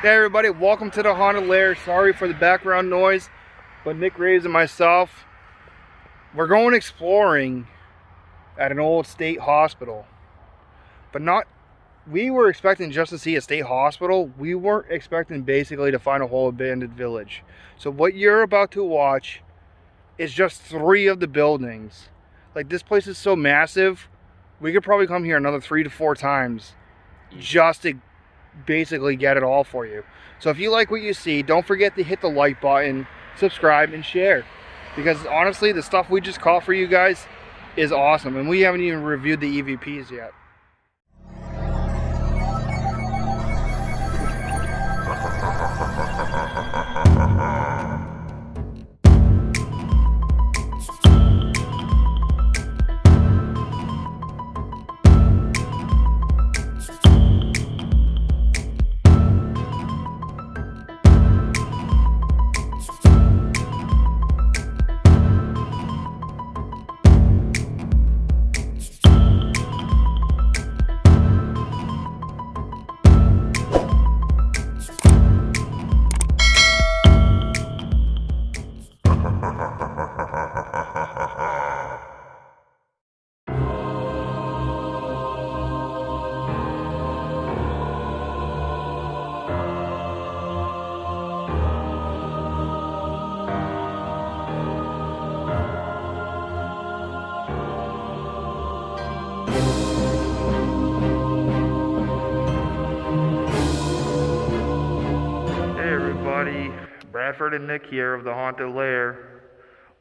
Hey everybody, welcome to the Haunted Lair. Sorry for the background noise, but Nick Raves and myself, we're going exploring at an old state hospital. But not, we were expecting just to see a state hospital. We weren't expecting basically to find a whole abandoned village. So what you're about to watch is just 3 of the buildings. Like, this place is so massive, we could probably come here another 3 to 4 times just to basically get it all for you. So if you like what you see, don't forget to hit the like button, subscribe, and share, because honestly the stuff we just caught for you guys is awesome, and we haven't even reviewed the EVPs yet. Bradford and Nick here of the Haunted Lair.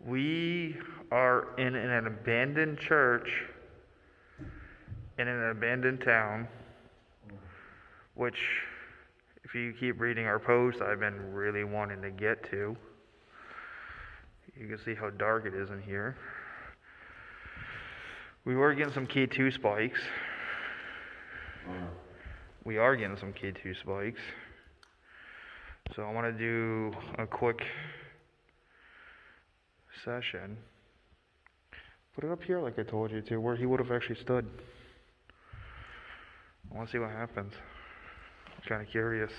We are in an abandoned church in an abandoned town, which, if you keep reading our posts, I've been really wanting to get to. You can see how dark it is in here. We were getting some K2 spikes. We are getting some K2 spikes. So I want to do a quick session. Put it up here like I told you to, where he would have actually stood. I want to see what happens. I'm kind of curious.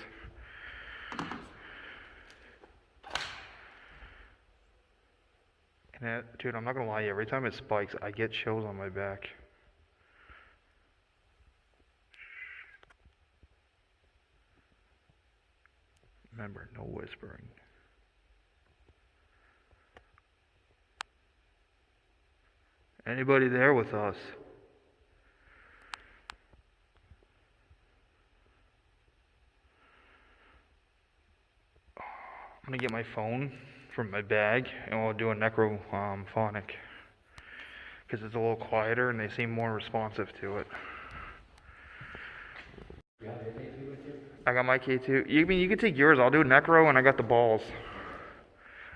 And dude, I'm not going to lie to you, every time it spikes, I get chills on my back. Remember, no whispering. Anybody there with us? I'm gonna get my phone from my bag and we'll do a necrophonic, because it's a little quieter and they seem more responsive to it. I got my K2. You can take yours. I'll do necro, and I got the balls.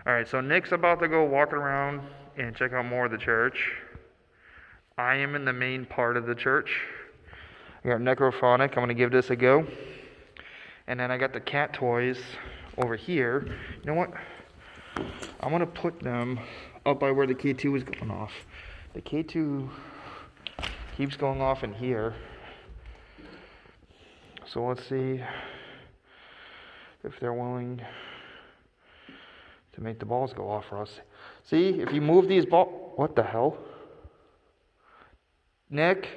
Alright, so Nick's about to go walk around and check out more of the church. I am in the main part of the church. I got necrophonic. I'm going to give this a go. And then I got the cat toys over here. You know what? I'm going to put them up by where the K2 is going off. The K2 keeps going off in here. So let's see if they're willing to make the balls go off for us. See, if you move these balls... What the hell? Nick?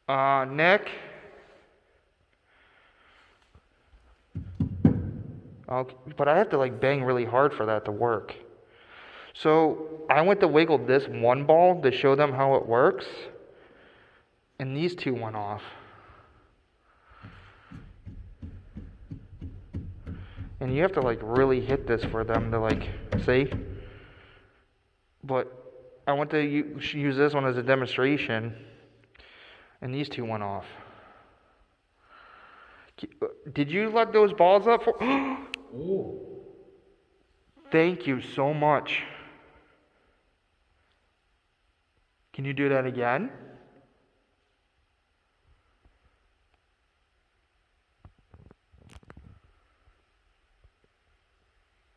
Nick? Okay, but I have to like bang really hard for that to work. So I went to wiggle this one ball to show them how it works. And these 2 went off. And you have to like really hit this for them to like, see? But I went to use this one as a demonstration, and these 2 went off. Did you let those balls up for... Oh. Thank you so much. Can you do that again?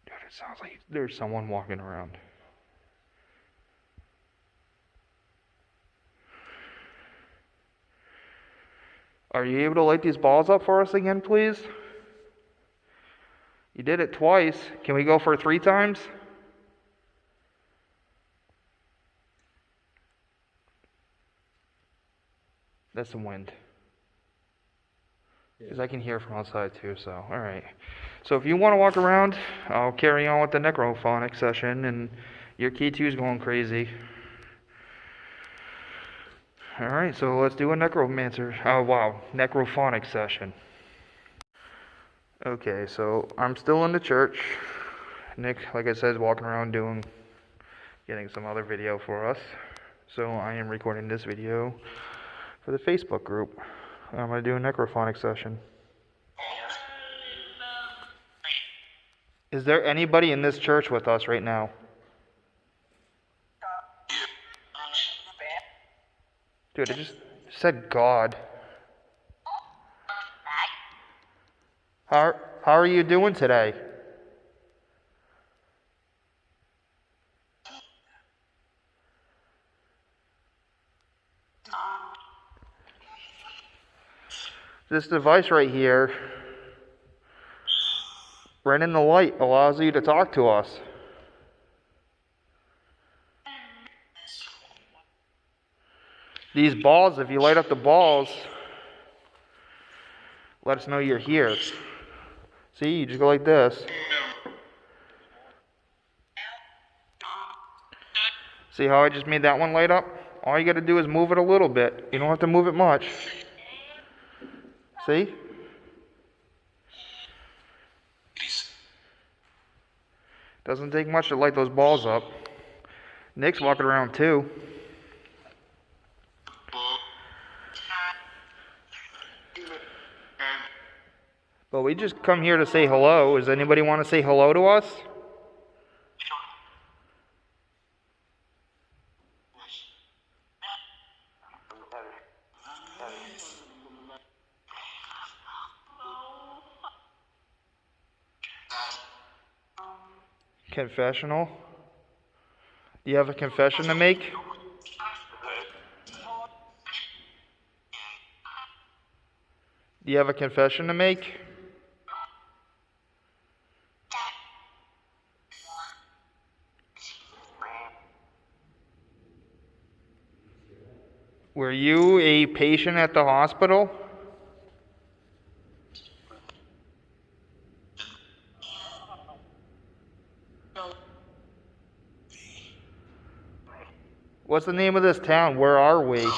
It sounds like there's someone walking around. Are you able to light these balls up for us again, please? You did it twice. Can we go for 3 times? That's the wind. Because I can hear from outside too, so, alright. So if you want to walk around, I'll carry on with the necrophonic session, and your key 2's going crazy. Alright, so let's do a necrophonic session. Okay, so I'm still in the church. Nick, like I said, is walking around getting some other video for us. So I am recording this video for the Facebook group. I'm going to do a necrophonic session. Is there anybody in this church with us right now? Dude, I just said God. How are you doing today? This device right here, right in the light, allows you to talk to us. These balls, if you light up the balls, let us know you're here. See, you just go like this. See how I just made that one light up? All you gotta do is move it a little bit. You don't have to move it much. See? Doesn't take much to light those balls up. Nick's walking around too. But we just come here to say hello. Does anybody want to say hello to us? Confessional? Do you have a confession to make? Do you have a confession to make? Were you a patient at the hospital? What's the name of this town? Where are we?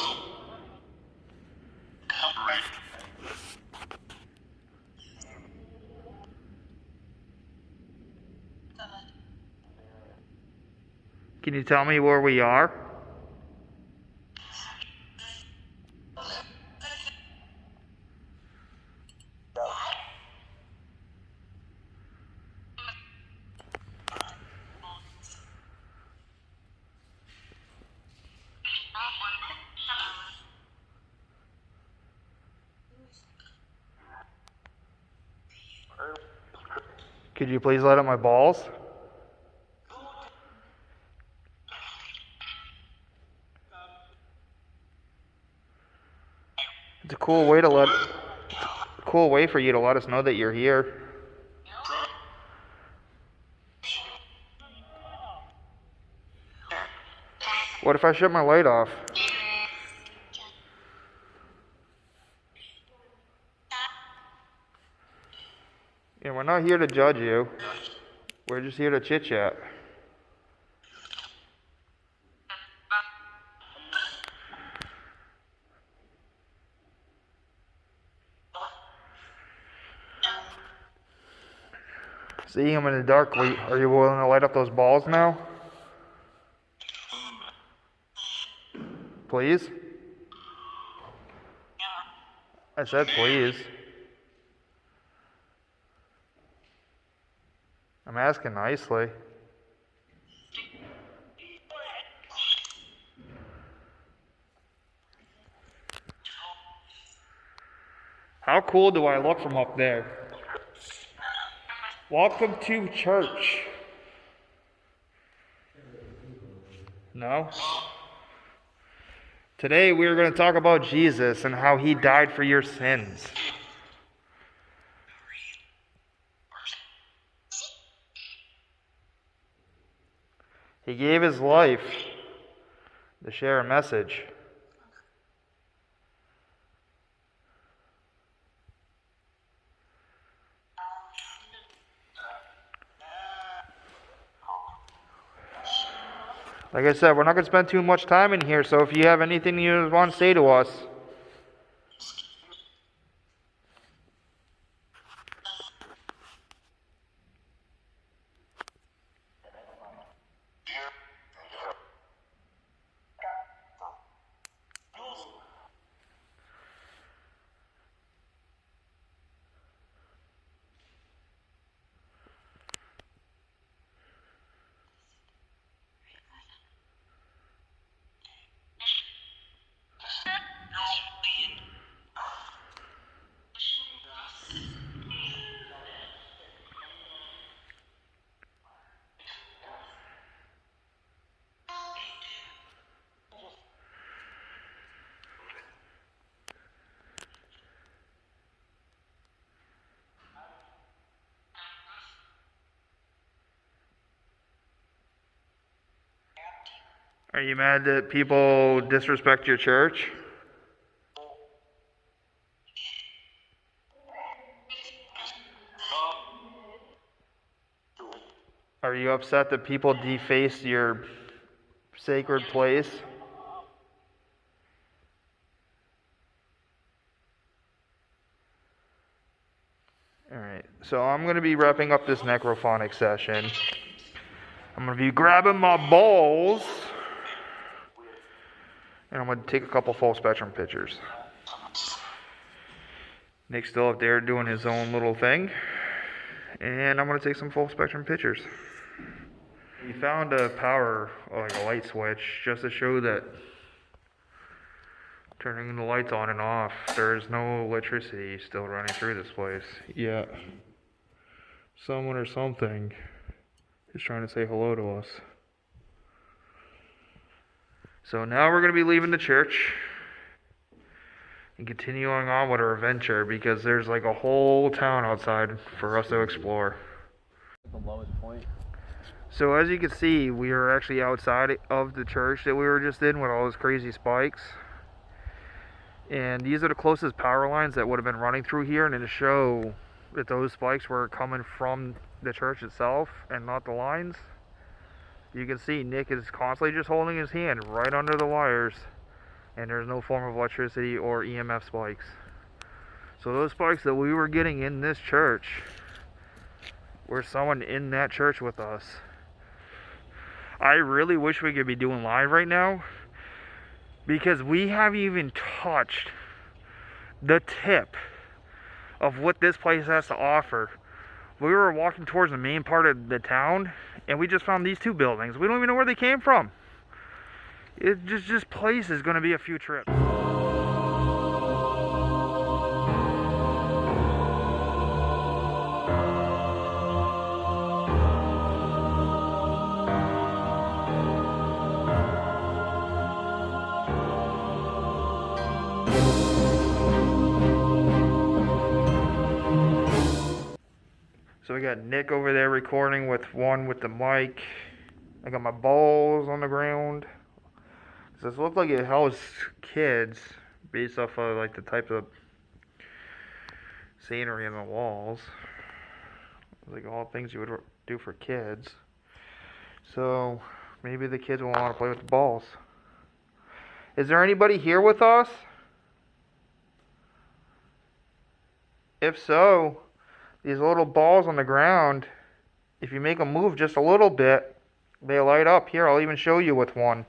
Can you tell me where we are? Could you please light up my balls? It's a cool way for you to let us know that you're here. What if I shut my light off? Yeah, we're not here to judge you. We're just here to chit-chat. See, I'm in the dark. Are you willing to light up those balls now? Please? I said please. I'm asking nicely. How cool do I look from up there? Welcome to church. No? Today we are going to talk about Jesus and how he died for your sins. He gave his life to share a message. Like I said, we're not going to spend too much time in here, so if you have anything you want to say to us, are you mad that people disrespect your church? Are you upset that people deface your sacred place? Alright, so I'm going to be wrapping up this necrophonic session. I'm going to be grabbing my balls, and I'm going to take a couple full spectrum pictures. Nick's still up there doing his own little thing, and I'm going to take some full spectrum pictures. We found a power, like a light switch, just to show that turning the lights on and off, there's no electricity still running through this place yet. Someone or something is trying to say hello to us. So now we're going to be leaving the church and continuing on with our adventure, because there's like a whole town outside for us to explore. The lowest point. So as you can see, we are actually outside of the church that we were just in with all those crazy spikes. And these are the closest power lines that would have been running through here, and to show that those spikes were coming from the church itself and not the lines, you can see Nick is constantly just holding his hand right under the wires, and there's no form of electricity or EMF spikes. So those spikes that we were getting in this church were someone in that church with us. I really wish we could be doing live right now, because we haven't even touched the tip of what this place has to offer. We were walking towards the main part of the town, and we just found these two buildings. We don't even know where they came from. This place is going to be a few trips. So we got Nick over there recording with the mic. I got my balls on the ground. This looks like it housed kids based off of like the type of scenery in the walls. Like all things you would do for kids. So maybe the kids will want to play with the balls. Is there anybody here with us? If so, these little balls on the ground, if you make them move just a little bit, they light up. Here, I'll even show you with one.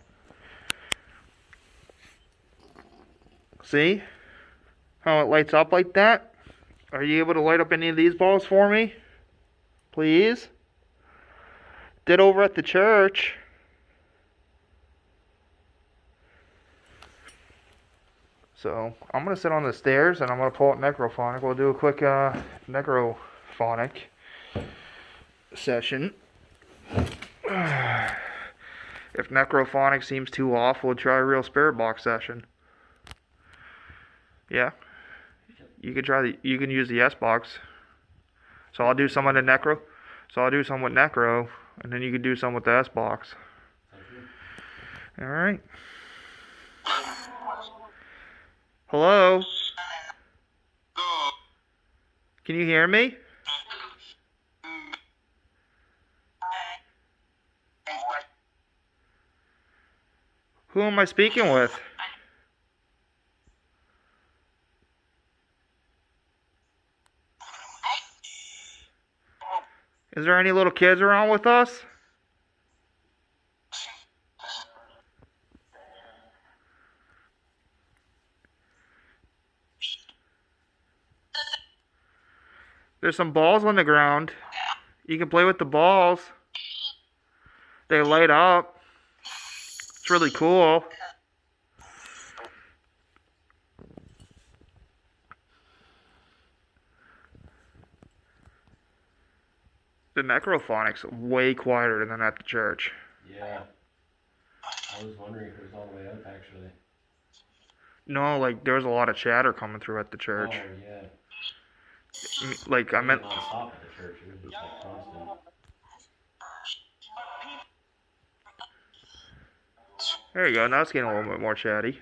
See how it lights up like that? Are you able to light up any of these balls for me? Please? Did over at the church. So, I'm going to sit on the stairs and I'm going to pull out necrophonic. We'll do a quick necrophonic session. It If necrophonic seems too off, we'll try a real spirit box session. Yeah? You can try you can use the S box. So I'll do some on the necro. So I'll do some with necro, and then you can do some with the S box. Alright. Hello? Can you hear me? Who am I speaking with? Is there any little kids around with us? There's some balls on the ground. You can play with the balls. They light up. It's really cool. The necrophonic's way quieter than at the church. Yeah. I was wondering if it was all the way up, actually. No, like, there was a lot of chatter coming through at the church. Oh, yeah. Like, I meant... It was non-stop at the church. It was just, like, constant. There you go, now it's getting a little bit more chatty.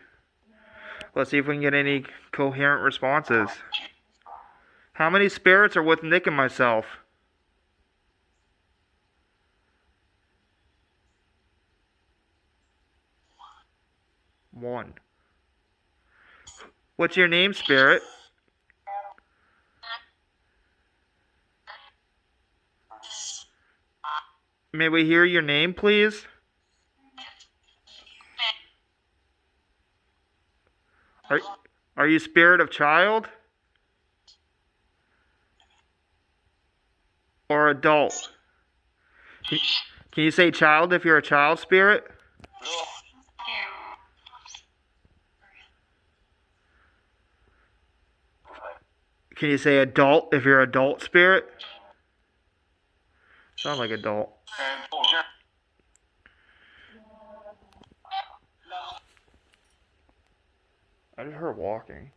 Let's see if we can get any coherent responses. How many spirits are with Nick and myself? One. What's your name, spirit? May we hear your name, please? Are you spirit of child? Or adult? Can you say child if you're a child spirit? Can you say adult if you're adult spirit? Sound like adult. I just heard walking.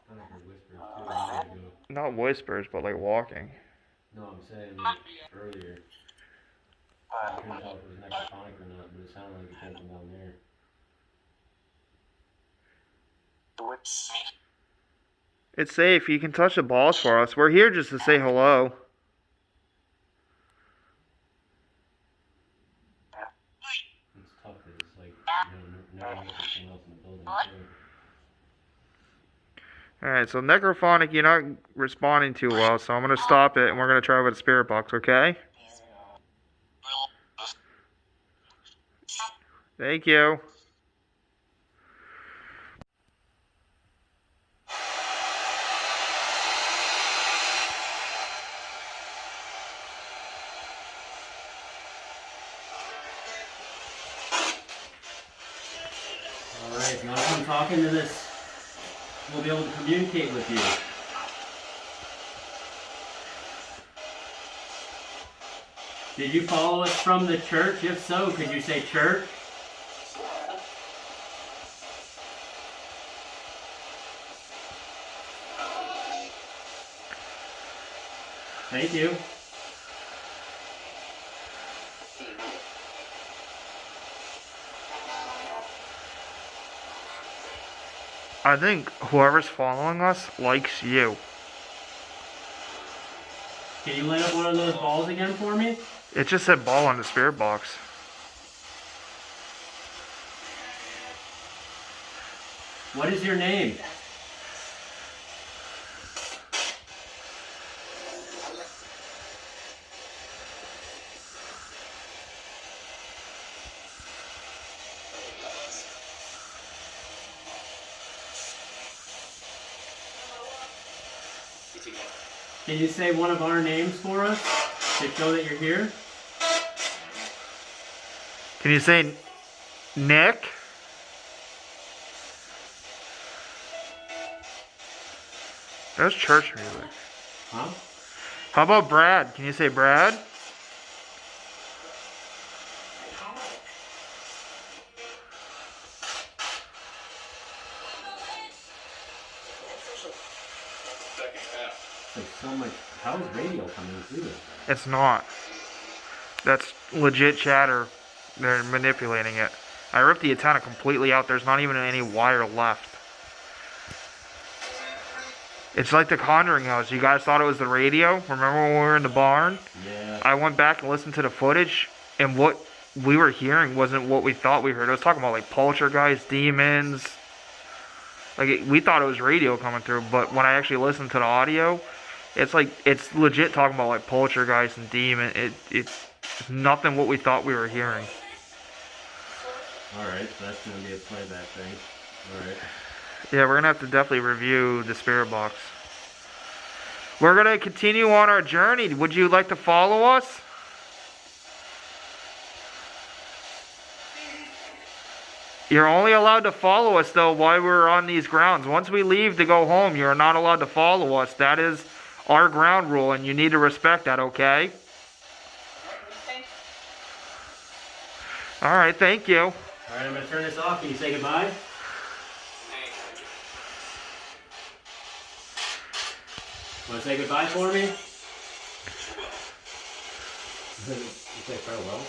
I heard whispers, too, a minute ago. Not whispers, but like walking. No, I'm saying, like, earlier. I couldn't tell if it was necrophonic or not, but it sounded like it came from down there. It's safe. You can touch the balls for us. We're here just to say hello. It's tough, because it's like, you know, no one else in the building, too. Alright, so necrophonic, you're not responding too well, so I'm going to stop it and we're going to try with a spirit box, okay? Thank you. Alright, if you want to come talk into this, we'll be able to communicate with you. Did you follow us from the church? If so, could you say church? Thank you. I think whoever's following us likes you. Can you light up one of those balls again for me? It just said ball on the spirit box. What is your name? Can you say one of our names for us to show that you're here? Can you say Nick? That's church music. Huh? How about Brad? Can you say Brad? It's like so much. How is radio coming through it? It's not. That's legit chatter. They're manipulating it. I ripped the antenna completely out. There's not even any wire left. It's like the Conjuring house. You guys thought it was the radio? Remember when we were in the barn? Yeah. I went back and listened to the footage, and what we were hearing wasn't what we thought we heard. It was talking about like poltergeists, demons. Like we thought it was radio coming through, but when I actually listened to the audio, it's like it's legit talking about like poltergeists and demon. It's nothing what we thought we were hearing. Alright, so that's gonna be a playback thing. Alright. Yeah, we're gonna have to definitely review the spirit box. We're gonna continue on our journey. Would you like to follow us? You're only allowed to follow us though while we're on these grounds. Once we leave to go home, you're not allowed to follow us. That is our ground rule, and you need to respect that, okay? Alright, thank you. Alright, I'm gonna turn this off. Can you say goodbye? Want to say goodbye for me? You say farewell?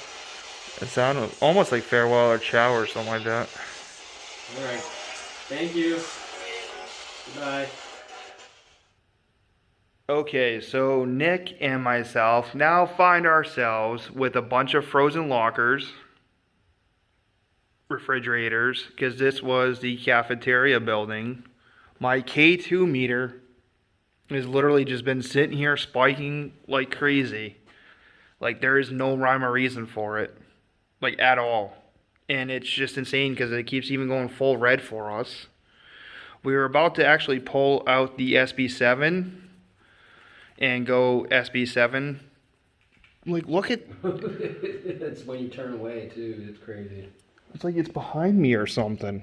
It sounded almost like farewell or ciao or something like that. Alright. Thank you. Goodbye. Okay, so Nick and myself now find ourselves with a bunch of frozen lockers, refrigerators, because this was the cafeteria building. My K2 meter has literally just been sitting here spiking like crazy. Like there is no rhyme or reason for it, like at all. And it's just insane because it keeps even going full red for us. We were about to actually pull out the SB7 and go SB7. Like look at... It's when you turn away too, it's crazy. It's like it's behind me or something.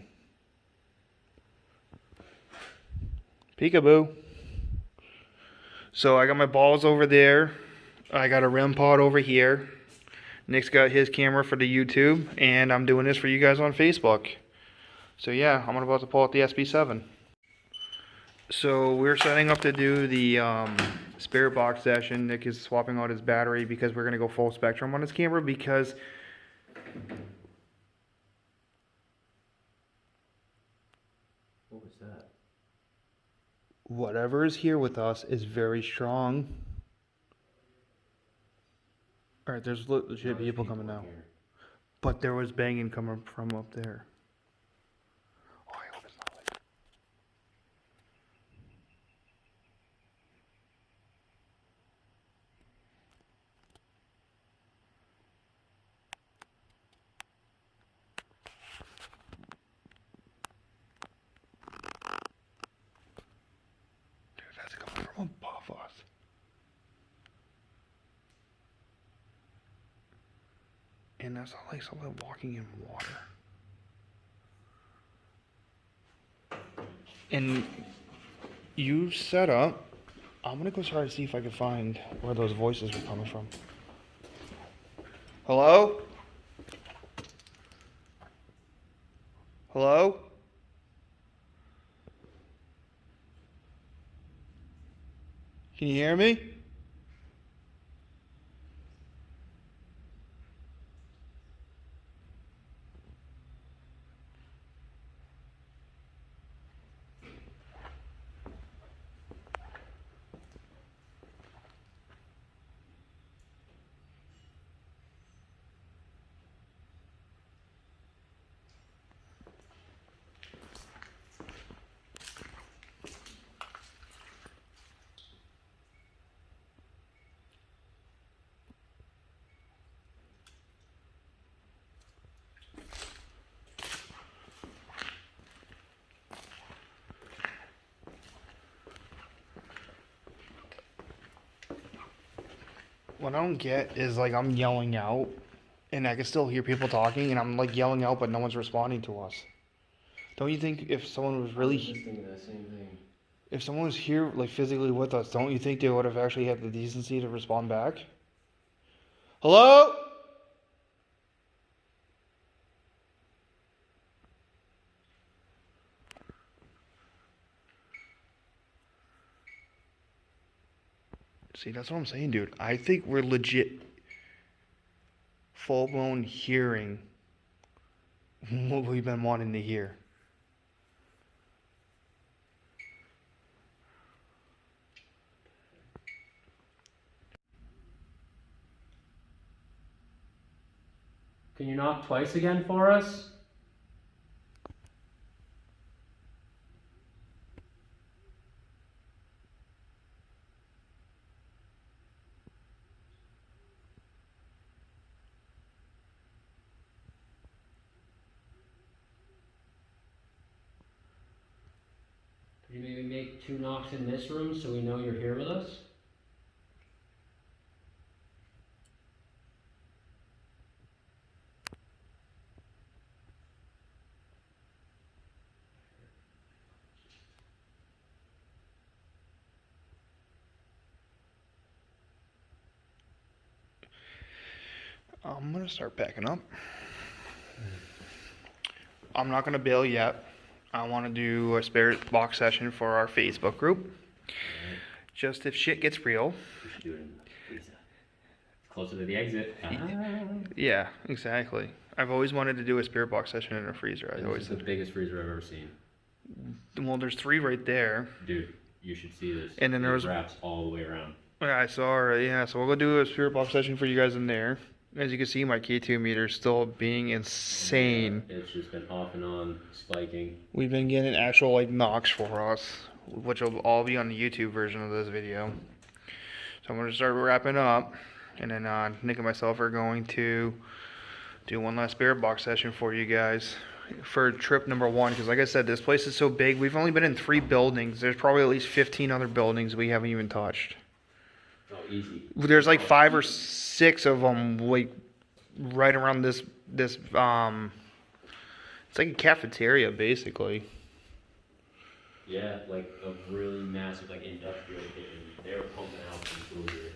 Peekaboo. So I got my balls over there. I got a REM pod over here. Nick's got his camera for the YouTube. And I'm doing this for you guys on Facebook. So yeah, I'm about to pull out the SB7. So we're setting up to do the spirit box session. Nick is swapping out his battery because we're going to go full spectrum on his camera because... What was that? Whatever is here with us is very strong. Alright, there's legit people coming now. Here. But there was banging coming from up there. Oh, I hope it's not like... Dude, that's coming from above us. And that's not like something walking in water. And you set up. I'm gonna go try to see if I can find where those voices were coming from. Hello? Hello? Can you hear me? What I don't get is like I'm yelling out and I can still hear people talking and I'm like yelling out but no one's responding to us. Don't you think if someone was really... I was just thinking that same thing. If someone was here like physically with us, don't you think they would have actually had the decency to respond back? Hello? See, that's what I'm saying, dude. I think we're legit full-blown hearing what we've been wanting to hear. Can you knock twice again for us? Could you maybe make 2 knocks in this room so we know you're here with us? I'm gonna start packing up. I'm not gonna bail yet. I want to do a spirit box session for our Facebook group. Just if shit gets real. We should do it in the freezer. It's closer to the exit. Yeah, exactly. I've always wanted to do a spirit box session in a freezer. This is the biggest freezer I've ever seen. Well, there's 3 right there. Dude, you should see this. And then there was wraps all the way around. Yeah, I saw it. Yeah, so we'll go do a spirit box session for you guys in there. As you can see, my K2 meter is still being insane. Yeah, it's just been off and on, spiking. We've been getting actual like knocks for us, which will all be on the YouTube version of this video. So I'm going to start wrapping up, and then Nick and myself are going to do one last spirit box session for you guys for trip number 1. Because like I said, this place is so big. We've only been in 3 buildings. There's probably at least 15 other buildings we haven't even touched. Oh, easy. There's like 5 or 6 of them, like right around this. It's like a cafeteria, basically. Yeah, like a really massive, like industrial kitchen. They were pumping out some food here.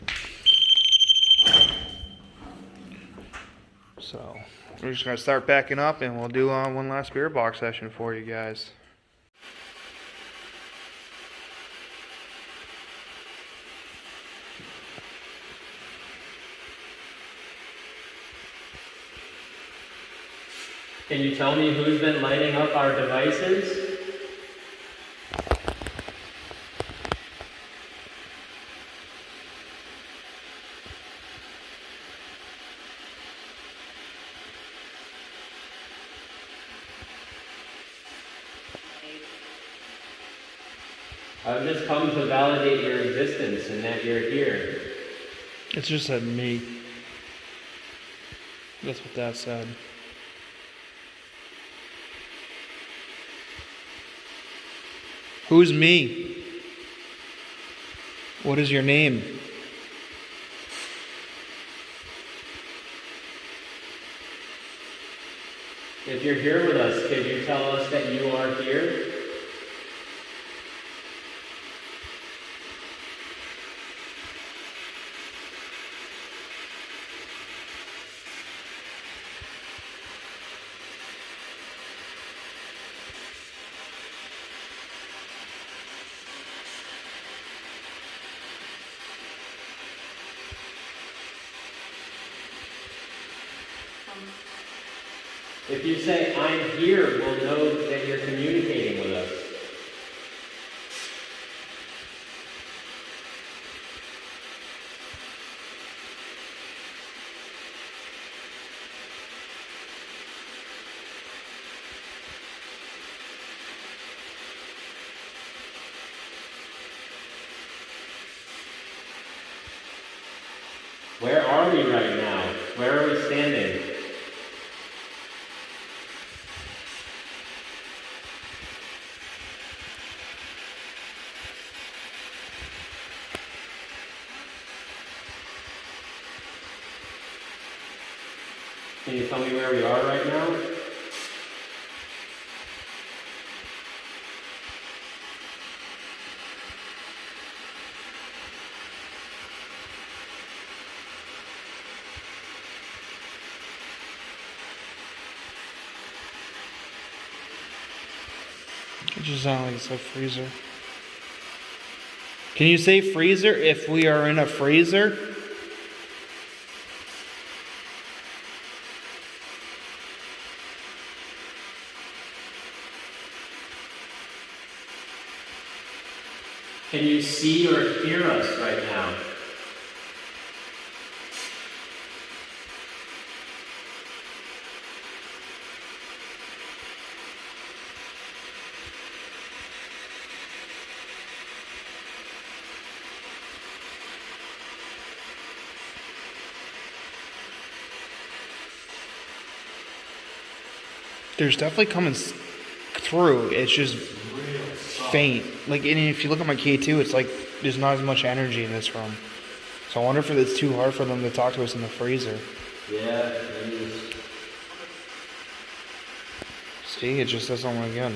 So we're just gonna start backing up, and we'll do one last spirit box session for you guys. Can you tell me who's been lighting up our devices? I've just come to validate your existence and that you're here. It's just said me. That's what that said. Who's me? What is your name? If you're here with us, could you tell us that you are here? If you say, I'm here, we'll know that you're communicating with us. Where are we right now? Where are we standing? Can you tell me where we are right now? It just sounds like it's a freezer. Can you say freezer if we are in a freezer? Can you see or hear us right now? There's definitely coming through. It's just faint. Like, and if you look at my K2, it's like there's not as much energy in this room. So I wonder if it's too hard for them to talk to us in the freezer. Yeah, it is. See, it just does something again.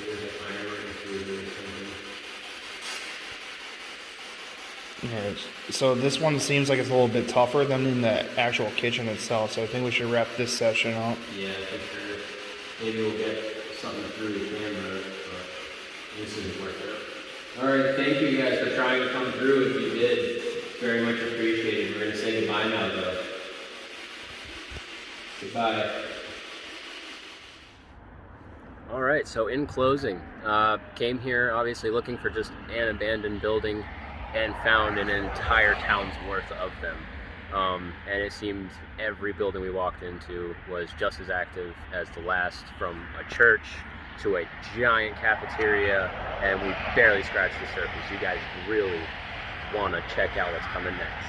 There's an iron intruder or something. Yeah, so this one seems like it's a little bit tougher than in the actual kitchen itself. So I think we should wrap this session up. Yeah, for sure. Maybe we'll get something through the camera, but this isn't working out. Alright, thank you guys for trying to come through. If you did, very much appreciated. We're going to say goodbye now, though. Goodbye. Alright, so in closing, came here obviously looking for just an abandoned building and found an entire town's worth of them. And it seemed every building we walked into was just as active as the last, from a church to a giant cafeteria, and we barely scratched the surface. You guys really want to check out what's coming next.